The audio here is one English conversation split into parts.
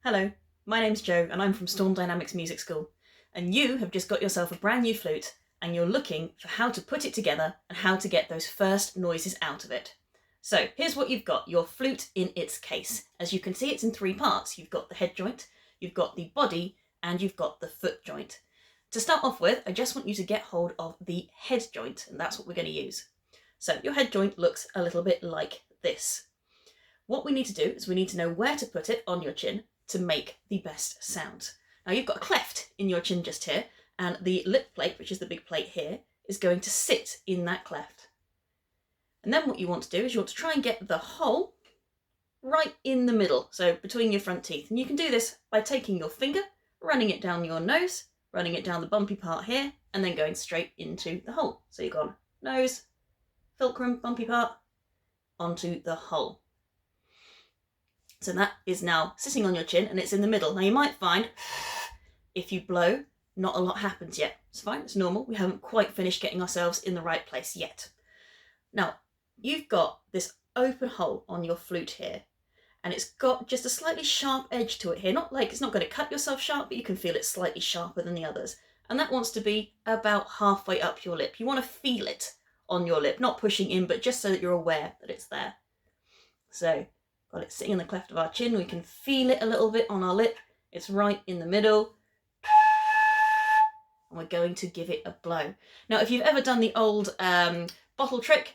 Hello, my name's Jo and I'm from Storm Dynamics Music School, and you have just got yourself a brand new flute and you're looking for how to put it together and how to get those first noises out of it. So here's what you've got, your flute in its case. As you can see, it's in three parts. You've got the head joint, you've got the body, and you've got the foot joint. To start off with, I just want you to get hold of the head joint, and that's what we're going to use. So your head joint looks a little bit like this. What we need to do is we need to know where to put it on your chin to make the best sound. Now you've got a cleft in your chin just here, and the lip plate, which is the big plate here, is going to sit in that cleft. And then what you want to do is you want to try and get the hole right in the middle, so between your front teeth. And you can do this by taking your finger, running it down your nose, running it down the bumpy part here, and then going straight into the hole. So you've gone nose, fulcrum, bumpy part, onto the hole. So that is now sitting on your chin and it's in the middle. Now you might find if you blow, not a lot happens yet. It's fine, it's normal. We haven't quite finished getting ourselves in the right place yet. Now, you've got this open hole on your flute here, and it's got just a slightly sharp edge to it here. Not like it's not going to cut yourself sharp, but you can feel it's slightly sharper than the others. And that wants to be about halfway up your lip. You want to feel it on your lip, not pushing in, but just so that you're aware that it's there. So, got it sitting in the cleft of our chin. We can feel it a little bit on our lip. It's right in the middle. And we're going to give it a blow. Now, if you've ever done the old bottle trick,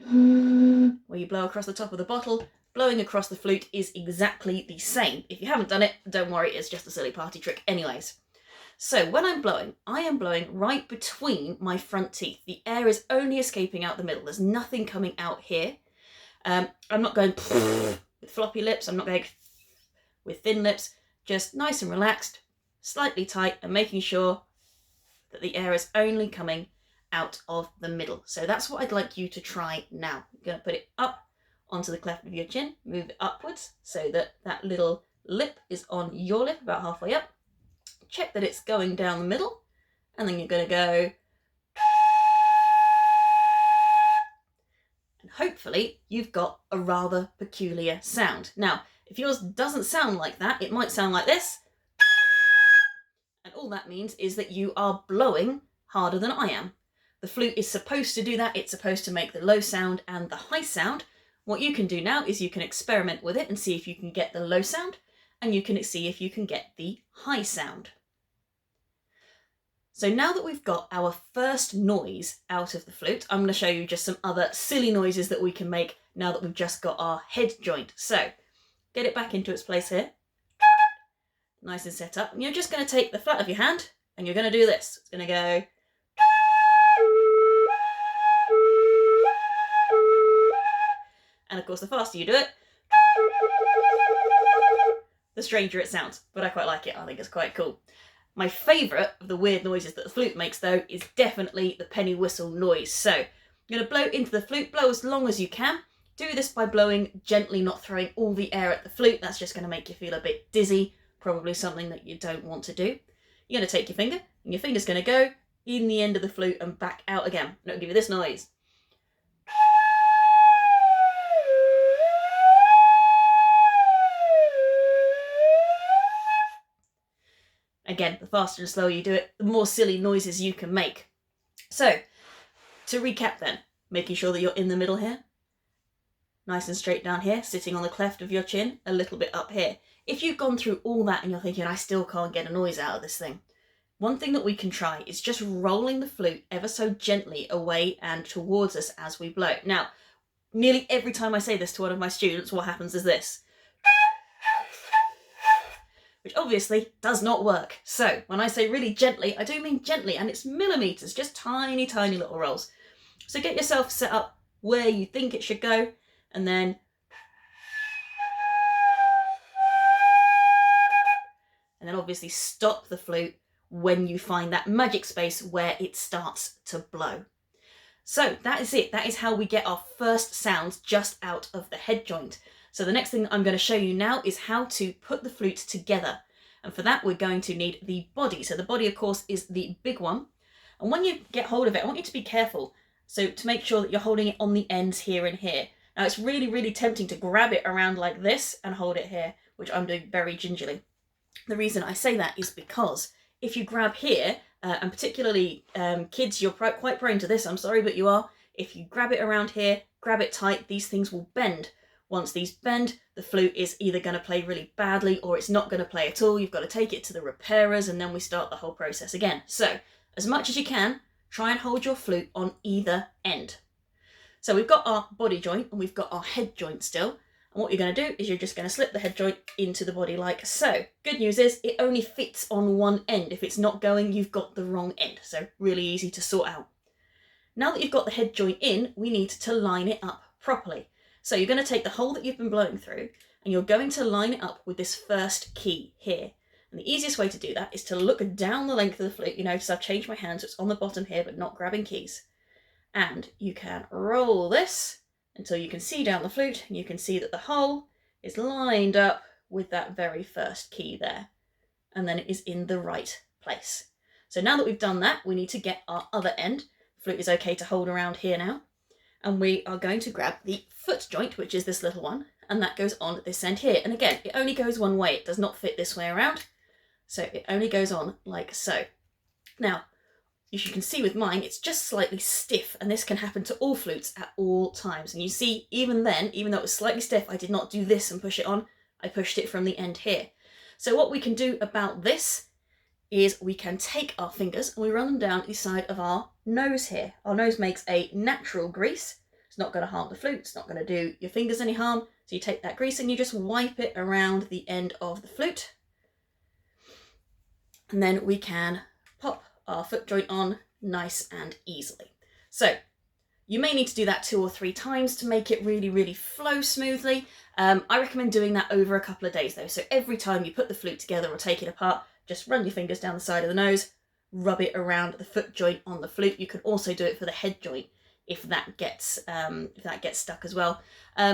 where you blow across the top of the bottle, blowing across the flute is exactly the same. If you haven't done it, don't worry, it's just a silly party trick anyways. So when I'm blowing, I am blowing right between my front teeth. The air is only escaping out the middle. There's nothing coming out here. I'm not going with floppy lips, I'm not going with thin lips, just nice and relaxed, slightly tight, and making sure that the air is only coming out of the middle. So that's what I'd like you to try now. You're going to put it up onto the cleft of your chin, move it upwards so that that little lip is on your lip about halfway up. Check that it's going down the middle, and then you're going to go, and hopefully you've got a rather peculiar sound. Now, if yours doesn't sound like that, it might sound like this. And all that means is that you are blowing harder than I am. The flute is supposed to do that. It's supposed to make the low sound and the high sound. What you can do now is you can experiment with it and see if you can get the low sound, and you can see if you can get the high sound. So now that we've got our first noise out of the flute, I'm going to show you just some other silly noises that we can make now that we've just got our head joint. So get it back into its place here. Nice and set up. And you're just going to take the flat of your hand and you're going to do this. It's going to go. And of course, the faster you do it, the stranger it sounds. But I quite like it. I think it's quite cool. My favourite of the weird noises that the flute makes, though, is definitely the penny whistle noise. So I'm going to blow into the flute, blow as long as you can. Do this by blowing gently, not throwing all the air at the flute. That's just going to make you feel a bit dizzy, probably something that you don't want to do. You're going to take your finger, and your finger's going to go in the end of the flute and back out again. And it'll give you this noise. Again, the faster and slower you do it, the more silly noises you can make. So, to recap then, making sure that you're in the middle here, nice and straight down here, sitting on the cleft of your chin, a little bit up here. If you've gone through all that and you're thinking, I still can't get a noise out of this thing, one thing that we can try is just rolling the flute ever so gently away and towards us as we blow. Now, nearly every time I say this to one of my students, what happens is this. Which obviously does not work. So when I say really gently, I do mean gently, and it's millimeters, just tiny, tiny little rolls. So get yourself set up where you think it should go, and then obviously stop the flute when you find that magic space where it starts to blow. So that is it. That is how we get our first sounds just out of the head joint. So the next thing I'm going to show you now is how to put the flute together. And for that, we're going to need the body. So the body, of course, is the big one. And when you get hold of it, I want you to be careful. So to make sure that you're holding it on the ends here and here. Now it's really, really tempting to grab it around like this and hold it here. which I'm doing very gingerly. The reason I say that is because if you grab here, and particularly kids, you're quite prone to this, I'm sorry, but you are. If you grab it around here, grab it tight, these things will bend. Once these bend, the flute is either going to play really badly or it's not going to play at all. You've got to take it to the repairers and then we start the whole process again. So, as much as you can, try and hold your flute on either end. So we've got our body joint and we've got our head joint still. And what you're going to do is you're just going to slip the head joint into the body like so. Good news is it only fits on one end. If it's not going, you've got the wrong end. So really easy to sort out. Now that you've got the head joint in, we need to line it up properly. So you're going to take the hole that you've been blowing through and you're going to line it up with this first key here. And the easiest way to do that is to look down the length of the flute. You notice I've changed my hand so it's on the bottom here but not grabbing keys. And you can roll this until you can see down the flute and you can see that the hole is lined up with that very first key there. And then it is in the right place. So now that we've done that, we need to get our other end. The flute is okay to hold around here now. And we are going to grab the foot joint, which is this little one, and that goes on this end here. And again, it only goes one way. It does not fit this way around. So it only goes on like so. Now, as you can see with mine, it's just slightly stiff, and this can happen to all flutes at all times. And you see, even then, even though it was slightly stiff, I did not do this and push it on. I pushed it from the end here. So what we can do about this is we can take our fingers and we run them down the side of our nose here. Our nose makes a natural grease. It's not going to harm the flute. It's not going to do your fingers any harm. So you take that grease and you just wipe it around the end of the flute. And then we can pop our foot joint on nice and easily. So you may need to do that 2 or 3 times to make it really, really flow smoothly. I recommend doing that over a couple of days though. So every time you put the flute together or take it apart, just run your fingers down the side of the nose, rub it around the foot joint on the flute. You can also do it for the head joint if that gets stuck as well.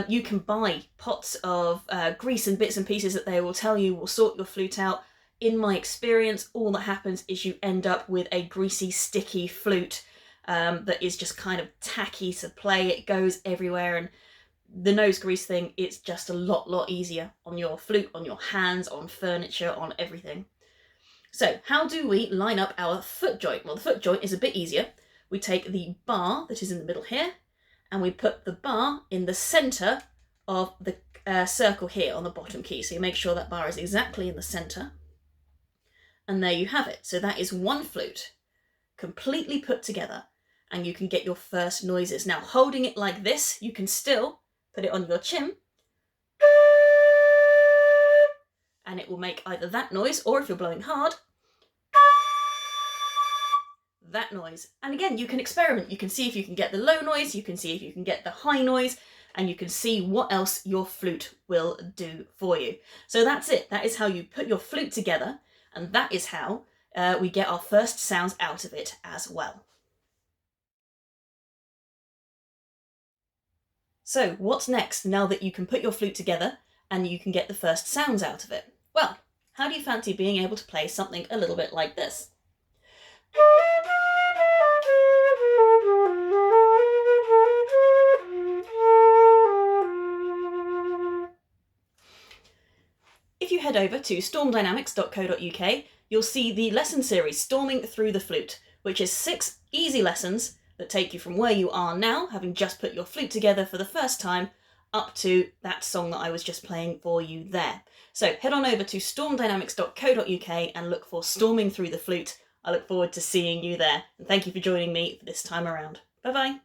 You can buy pots of grease and bits and pieces that they will tell you will sort your flute out. In my experience, all that happens is you end up with a greasy, sticky flute that is just kind of tacky to play. It goes everywhere, and the nose grease thing, it's just a lot easier on your flute, on your hands, on furniture, on everything. So how do we line up our foot joint? Well, the foot joint is a bit easier. We take the bar that is in the middle here and we put the bar in the centre of the circle here on the bottom key. So you make sure that bar is exactly in the centre. And there you have it. So that is one flute completely put together and you can get your first noises. Now, holding it like this, you can still put it on your chin and it will make either that noise, or if you're blowing hard, that noise. And again, you can experiment. You can see if you can get the low noise, you can see if you can get the high noise, and you can see what else your flute will do for you. So that's it. That is how you put your flute together, and that is how we get our first sounds out of it as well. So what's next now that you can put your flute together and you can get the first sounds out of it? Well, how do you fancy being able to play something a little bit like this? If you head over to stormdynamics.co.uk, you'll see the lesson series Storming Through the Flute, which is 6 easy lessons that take you from where you are now, having just put your flute together for the first time, up to that song that I was just playing for you there. So head on over to stormdynamics.co.uk and look for Storming Through the Flute. I look forward to seeing you there, and thank you for joining me for this time around. Bye bye.